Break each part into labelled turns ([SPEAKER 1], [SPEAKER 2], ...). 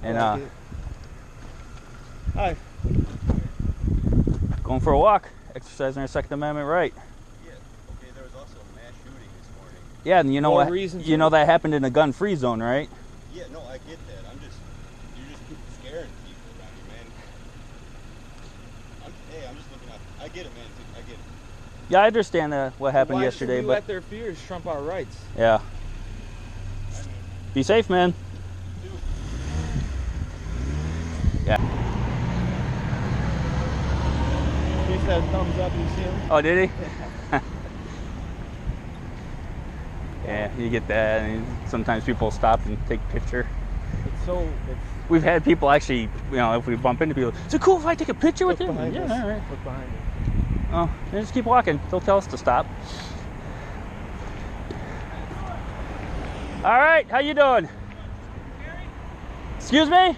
[SPEAKER 1] And
[SPEAKER 2] hi.
[SPEAKER 1] Going for a walk, exercising our Second Amendment right.
[SPEAKER 3] Yeah. Okay. There was also a mass shooting this morning.
[SPEAKER 1] Yeah, and you know
[SPEAKER 2] More
[SPEAKER 1] what?
[SPEAKER 2] reasons
[SPEAKER 1] You know that happened in a gun-free zone, right?
[SPEAKER 3] Yeah. No, I get that. You're just scaring people around here, man. I'm just looking out. I get it, man. I get it.
[SPEAKER 1] Yeah, I understand what happened
[SPEAKER 2] Why
[SPEAKER 1] yesterday,
[SPEAKER 2] should we
[SPEAKER 1] but
[SPEAKER 2] let their fears trump our rights?
[SPEAKER 1] yeah. Be safe, man. Yeah.
[SPEAKER 2] He said thumbs up, you see him?
[SPEAKER 1] Oh, did he? Yeah, you get that. And sometimes people stop and take a picture. We've had people actually, if we bump into people, is it cool if I take a picture with you? Yeah, all right.
[SPEAKER 2] Look behind you.
[SPEAKER 1] Oh, just keep walking. They'll tell us to stop. All right, how you doing? Excuse me?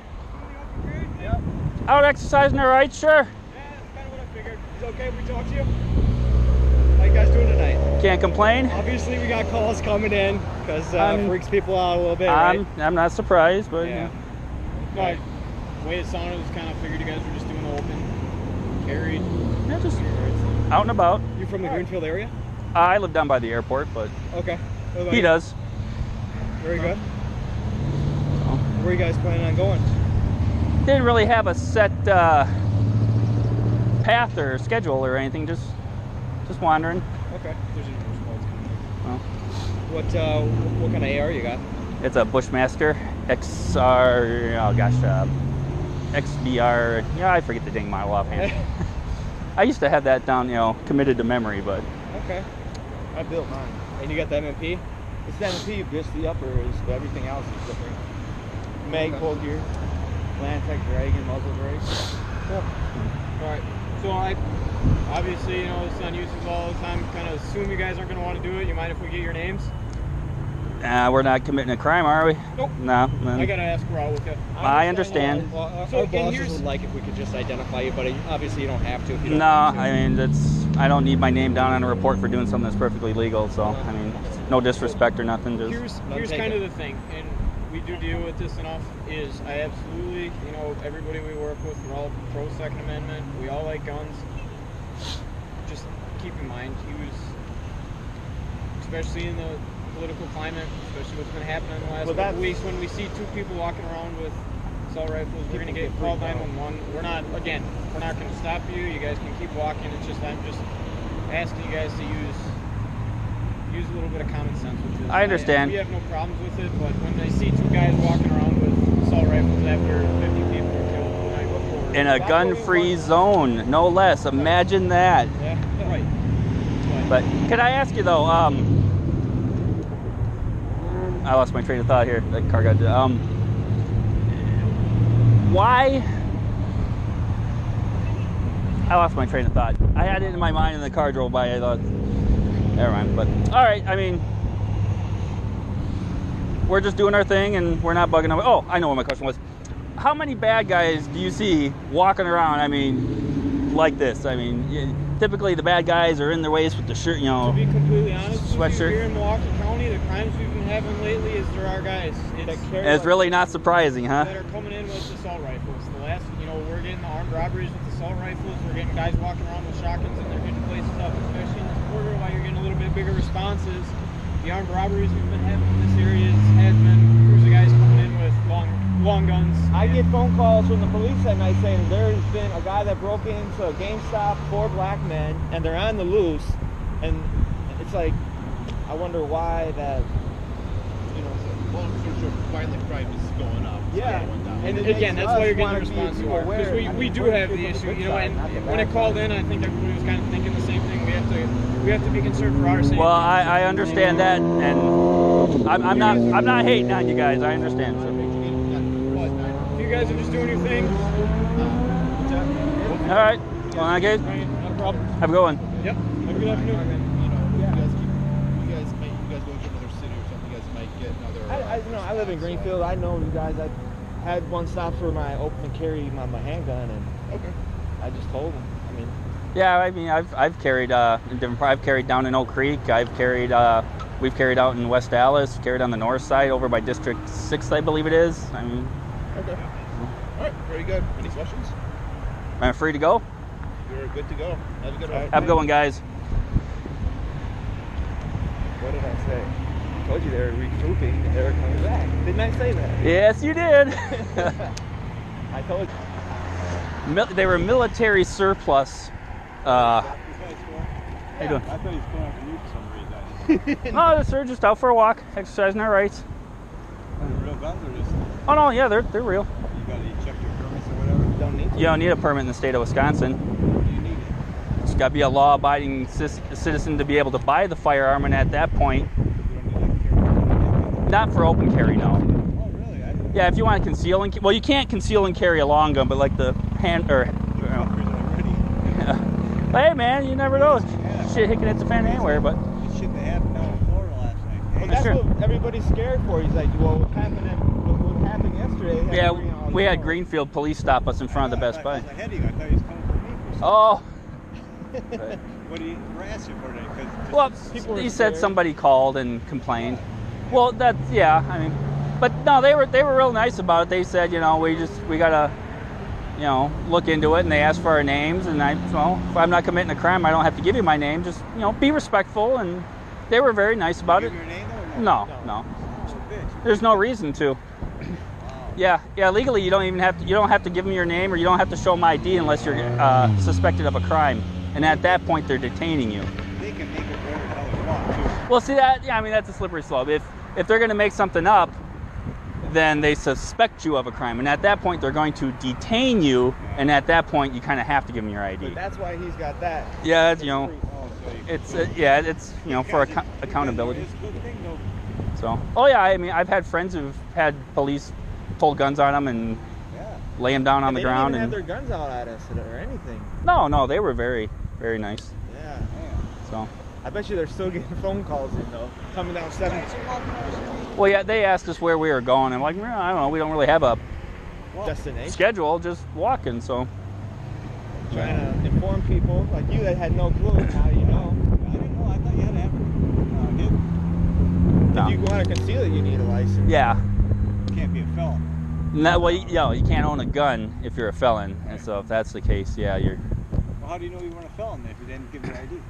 [SPEAKER 4] Yep.
[SPEAKER 1] Out exercising their rights, sure.
[SPEAKER 4] Yeah, that's kind of what I figured. It's okay if we talk to you? How you guys doing tonight?
[SPEAKER 1] Can't complain.
[SPEAKER 4] Obviously, we got calls coming in because freaks people out a little bit, right?
[SPEAKER 1] I'm not surprised, but
[SPEAKER 4] Yeah. No, the way it sounded was kind of figured you guys were just doing the open, carried.
[SPEAKER 1] yeah, just out and about.
[SPEAKER 4] You from the Greenfield area?
[SPEAKER 1] I live down by the airport, but
[SPEAKER 4] Okay. What about
[SPEAKER 1] he
[SPEAKER 4] you?
[SPEAKER 1] does.
[SPEAKER 4] Very good. Where are you guys planning on going?
[SPEAKER 1] Didn't really have a set path or schedule or anything. Just wandering.
[SPEAKER 4] Okay. There's any more calls coming
[SPEAKER 1] Well,
[SPEAKER 4] in. What kind of AR you got?
[SPEAKER 1] it's a Bushmaster XR. Oh gosh, XBR. Yeah, I forget the dang model offhand. I used to have that down, committed to memory, but
[SPEAKER 4] Okay. I built mine. And you got the MMP?
[SPEAKER 2] It's the MP, just the upper is, but everything else is different. Magpul gear, Lantec Dragon, muzzle brake.
[SPEAKER 4] Cool. All right. So obviously, it's on YouTube all the time. Kind of assume you guys aren't going to want to do it. You mind if we get your names?
[SPEAKER 1] we're not committing a crime, are we?
[SPEAKER 4] Nope.
[SPEAKER 1] No.
[SPEAKER 4] I got to ask we're out with you.
[SPEAKER 1] I understand.
[SPEAKER 4] So,
[SPEAKER 2] Our bosses would like if we could just identify you, but obviously you don't have to if you don't
[SPEAKER 1] No,
[SPEAKER 2] want to.
[SPEAKER 1] I mean I don't need my name down on a report for doing something that's perfectly legal. So I mean, no disrespect or nothing. Just
[SPEAKER 4] Here's kind of the thing, and we do deal with this enough, is I absolutely, everybody we work with, we're all pro Second Amendment. We all like guns. Just keep in mind, especially in the political climate, especially what's been happening in the last couple of weeks, when we see two people walking around with assault rifles, we're going to get called 911. We're not going to stop you. You guys can keep walking. It's just, I'm just asking you guys to use a little bit of common sense with this.
[SPEAKER 1] I understand.
[SPEAKER 4] We have no problems with it, but when they see two guys walking around with assault rifles after 50 people were killed the night before.
[SPEAKER 1] in a gun-free zone, no less. Imagine that.
[SPEAKER 4] Yeah, right.
[SPEAKER 1] But can I ask you though? I lost my train of thought here. That car got. Why? I lost my train of thought. I had it in my mind, and the car drove by. I thought, never mind. But all right. I mean, we're just doing our thing, and we're not bugging them. Oh, I know what my question was. How many bad guys do you see walking around? I mean, like this. I mean, typically the bad guys are in their ways with the shirt,
[SPEAKER 4] To be completely honest with you,
[SPEAKER 1] sweatshirt.
[SPEAKER 4] here in Milwaukee County, the crimes we've been having lately is there are guys
[SPEAKER 1] It's really not surprising, huh?
[SPEAKER 4] that are coming in with assault rifles. The last, we're getting the armed robberies with assault rifles. We're getting guys walking around with shotguns and they're hitting places up, especially in this border. While you're getting a little bit bigger responses, the armed robberies we've been having in this area has been cruiser guys coming in with long guns.
[SPEAKER 2] I get phone calls from the police at night saying there's been a guy that broke into a GameStop, 4 black men, and they're on the loose. And it's like, I wonder why that,
[SPEAKER 3] Violent crime is going up. It's
[SPEAKER 2] Yeah.
[SPEAKER 3] going down.
[SPEAKER 2] And
[SPEAKER 4] Again, that's why you're getting the response you are.
[SPEAKER 2] aware.
[SPEAKER 4] Because we do have the issue, and when it called in, I think everybody was kind of thinking the same thing. We have to be concerned for our safety.
[SPEAKER 1] Well, I understand that, and I'm not hating on you guys. I understand. So.
[SPEAKER 4] But if you guys are just doing your thing,
[SPEAKER 1] All right. Well, okay.
[SPEAKER 4] not a problem.
[SPEAKER 1] Have a good one.
[SPEAKER 4] Yep. Have a good afternoon.
[SPEAKER 3] You guys go to another city or something. You guys might get another.
[SPEAKER 2] I live in Greenfield. I know you guys. I had one stop for my open and carry my handgun, and
[SPEAKER 3] Okay.
[SPEAKER 2] I just told them. I mean,
[SPEAKER 1] Yeah, I mean, I've carried in different. I've carried down in Oak Creek. We've carried out in West Dallas. Carried on the north side over by District 6, I believe it is. I mean,
[SPEAKER 3] Okay. All right, very good. Any questions?
[SPEAKER 1] I'm free to go.
[SPEAKER 3] You're good to go. Have a good one.
[SPEAKER 1] Have a good one, guys.
[SPEAKER 2] What did I say? I told you they were recouping and they were coming back. Didn't I say that?
[SPEAKER 1] Yes, you did.
[SPEAKER 2] I told you.
[SPEAKER 1] They were military surplus. How you doing?
[SPEAKER 5] I thought he was going after you for some reason.
[SPEAKER 1] No, sir, just out for a walk, exercising our rights.
[SPEAKER 5] Are they real guns or just
[SPEAKER 1] Oh no, yeah, they're real.
[SPEAKER 5] you check your permits or whatever?
[SPEAKER 2] Don't need to.
[SPEAKER 1] You don't need a permit in the state of Wisconsin.
[SPEAKER 5] You need it.
[SPEAKER 1] It's got to be a law-abiding citizen to be able to buy the firearm, and at that point,
[SPEAKER 5] You don't need like carry.
[SPEAKER 1] not for open carry, no.
[SPEAKER 5] Oh really? I didn't
[SPEAKER 1] Yeah, if you want to conceal and well, you can't conceal and carry a long gun, but like the hand or. Hey man, you never know.
[SPEAKER 5] Yeah.
[SPEAKER 1] Shit can hit the fan anywhere, but
[SPEAKER 5] This shit that happened down in Florida last night.
[SPEAKER 2] Well, that's
[SPEAKER 1] Sure.
[SPEAKER 2] what everybody's scared for. He's like, well, what happened yesterday? They
[SPEAKER 1] yeah,
[SPEAKER 2] had to bring all
[SPEAKER 1] we
[SPEAKER 2] the
[SPEAKER 1] had
[SPEAKER 2] guns.
[SPEAKER 1] Greenfield police stop us in front of the Best Buy.
[SPEAKER 5] I was ahead of you. I thought he was coming for me for something.
[SPEAKER 1] Oh,
[SPEAKER 5] What do you harass you for that? 'Cause
[SPEAKER 1] well,
[SPEAKER 2] People were
[SPEAKER 1] he said
[SPEAKER 2] scared.
[SPEAKER 1] somebody called and complained. Well, that's yeah. I mean, but no, they were real nice about it. They said, you know, we gotta, you know, look into it, and they asked for our names, and if I'm not committing a crime, I don't have to give you my name. Just, you know, be respectful, and they were very nice about it.
[SPEAKER 5] give your name though or no?
[SPEAKER 1] No.
[SPEAKER 5] Son of a bitch.
[SPEAKER 1] There's no reason to.
[SPEAKER 5] Wow.
[SPEAKER 1] Yeah. Legally, you don't have to give them your name, or you don't have to show them ID unless you're suspected of a crime. And at that point, they're detaining you.
[SPEAKER 5] They can make it whatever the hell they want too.
[SPEAKER 1] Well, see that? Yeah, I mean that's a slippery slope. If they're going to make something up, then they suspect you of a crime, and at that point, they're going to detain you. And at that point, you kind of have to give them your ID.
[SPEAKER 2] But that's why he's got that.
[SPEAKER 1] Yeah, it's, you know,
[SPEAKER 5] Oh, so you
[SPEAKER 1] it's you know for accountability.
[SPEAKER 5] It's a good thing though.
[SPEAKER 1] So, oh yeah, I mean I've had friends who've had police pull guns on them and
[SPEAKER 5] Yeah.
[SPEAKER 1] lay them down on
[SPEAKER 2] And
[SPEAKER 1] the
[SPEAKER 2] they
[SPEAKER 1] ground.
[SPEAKER 2] didn't
[SPEAKER 1] And
[SPEAKER 2] even have their guns out at us or anything.
[SPEAKER 1] no, they were very, very nice.
[SPEAKER 2] Yeah.
[SPEAKER 1] So,
[SPEAKER 2] I bet you they're still getting phone calls in though. Coming down 7th.
[SPEAKER 1] well, yeah, they asked us where we were going. I'm like, well, I don't know, we don't really have a
[SPEAKER 2] Destination.
[SPEAKER 1] schedule, just walking. So,
[SPEAKER 2] Trying to inform people like you that had no clue. Now you know.
[SPEAKER 5] I didn't know. I thought you had to have it. Hidden.
[SPEAKER 1] no.
[SPEAKER 2] If you want to conceal it, you need a license.
[SPEAKER 1] Yeah.
[SPEAKER 5] You can't be a felon.
[SPEAKER 1] No, well, you can't own a gun if you're a felon, and so if that's the case, yeah, you're.
[SPEAKER 5] Well, how do you know you weren't a felon then if you didn't give your ID?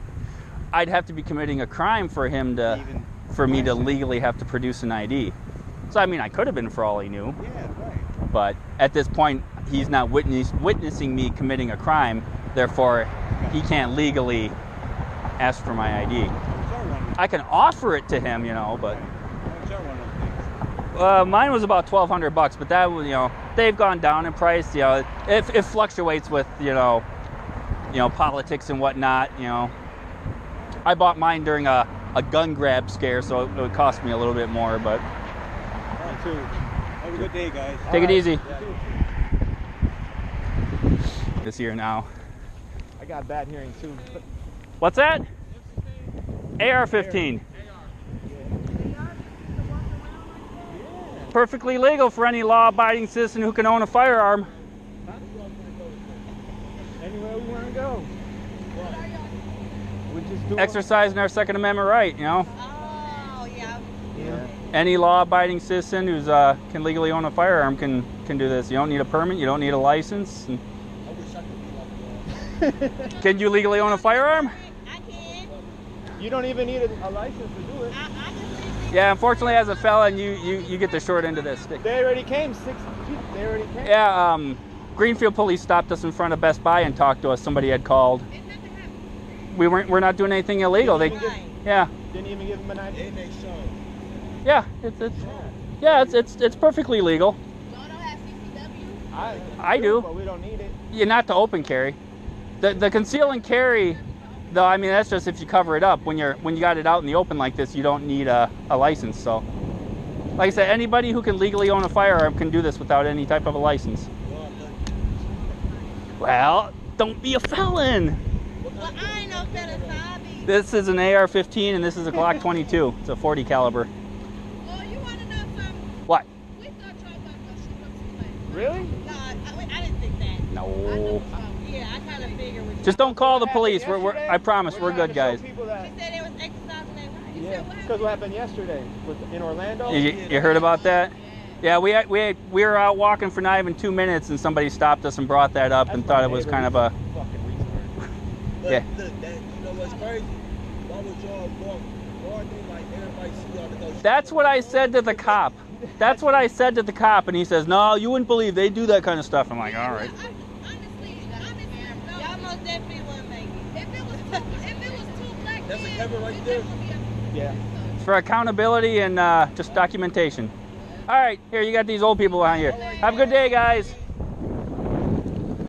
[SPEAKER 1] I'd have to be committing a crime for him to,
[SPEAKER 5] Even
[SPEAKER 1] for me to
[SPEAKER 5] license.
[SPEAKER 1] legally have to produce an ID. So I mean, I could have been for all he knew,
[SPEAKER 5] Yeah, right.
[SPEAKER 1] but at this point, he's not witnessing me committing a crime. Therefore, he can't legally ask for my ID.
[SPEAKER 5] Which are one of
[SPEAKER 1] I can offer it to him, you know, but.
[SPEAKER 5] which are one of those things.
[SPEAKER 1] Mine was about $1,200, but that was, you know, they've gone down in price. You know, it fluctuates with, you know, politics and whatnot. You know, I bought mine during a gun grab scare, so it would cost me a little bit more. But
[SPEAKER 5] Have a good day, guys.
[SPEAKER 1] take it easy.
[SPEAKER 2] Yeah.
[SPEAKER 1] This year now.
[SPEAKER 2] I got bad hearing too.
[SPEAKER 1] What's that? AR-15. Perfectly legal for any law-abiding citizen who can own a firearm.
[SPEAKER 2] Anywhere we want to go. We just do
[SPEAKER 1] Exercising our Second Amendment right, you know.
[SPEAKER 6] Oh, yeah.
[SPEAKER 2] Yeah.
[SPEAKER 1] Any law-abiding citizen who's can legally own a firearm can do this. You don't need a permit. You don't need a license. And can you legally own a firearm?
[SPEAKER 6] I can.
[SPEAKER 2] You don't even need a license to do it.
[SPEAKER 6] I can.
[SPEAKER 1] Yeah, unfortunately, as a felon, you get the short end of this stick.
[SPEAKER 2] They already came. They already came.
[SPEAKER 1] Yeah, Greenfield police stopped us in front of Best Buy and talked to us. Somebody had called.
[SPEAKER 6] It's nothing happened.
[SPEAKER 1] We're not doing anything illegal. They, yeah,
[SPEAKER 2] Didn't even give them an ID.
[SPEAKER 1] yeah, it's perfectly legal.
[SPEAKER 6] Y'all don't have CCW?
[SPEAKER 1] I do.
[SPEAKER 2] But we don't need it.
[SPEAKER 1] Yeah, not to open carry. The conceal and carry, though. I mean, that's just if you cover it up. When you got it out in the open like this, you don't need a license. So, like I said, anybody who can legally own a firearm can do this without any type of a license. Well, don't be a felon.
[SPEAKER 6] Well, I ain't no felon, so I'll be.
[SPEAKER 1] This is an AR-15 and this is a Glock 22. It's a 40 caliber.
[SPEAKER 6] Oh, you want to know something?
[SPEAKER 1] What?
[SPEAKER 6] We thought y'all about to shoot up somebody.
[SPEAKER 2] Really?
[SPEAKER 6] No, I didn't think that. I
[SPEAKER 1] No.
[SPEAKER 6] knew, yeah, I kind of figured with
[SPEAKER 1] Just don't call the police.
[SPEAKER 2] Happened
[SPEAKER 1] We're I promise we're
[SPEAKER 2] trying
[SPEAKER 1] good
[SPEAKER 2] to show
[SPEAKER 1] guys.
[SPEAKER 2] people that-
[SPEAKER 6] She said it was exercising their right. You
[SPEAKER 2] Yeah,
[SPEAKER 6] said what
[SPEAKER 2] because
[SPEAKER 6] happened?
[SPEAKER 2] what happened yesterday in Orlando?
[SPEAKER 1] You heard about that?
[SPEAKER 6] Yeah.
[SPEAKER 1] Yeah, we were out walking for not even 2 minutes, and somebody stopped us and brought that up and thought it was kind of a.
[SPEAKER 2] Fucking retard.
[SPEAKER 7] But
[SPEAKER 1] Yeah.
[SPEAKER 7] look, that, you know what's crazy? Why would y'all walking like everybody see y'all to go?
[SPEAKER 1] That's what I said to the cop. That's what I said to the cop, and he says, "No, you wouldn't believe they do that kind of stuff." I'm like, "All right."
[SPEAKER 6] Honestly, y'all most definitely wouldn't make it. If it was two black
[SPEAKER 7] That's a
[SPEAKER 6] kids,
[SPEAKER 7] camera right
[SPEAKER 6] it
[SPEAKER 7] there.
[SPEAKER 6] definitely would be a-
[SPEAKER 2] Yeah.
[SPEAKER 1] It's for accountability and just documentation. All right, here you got these old people behind you. Have a good day, guys.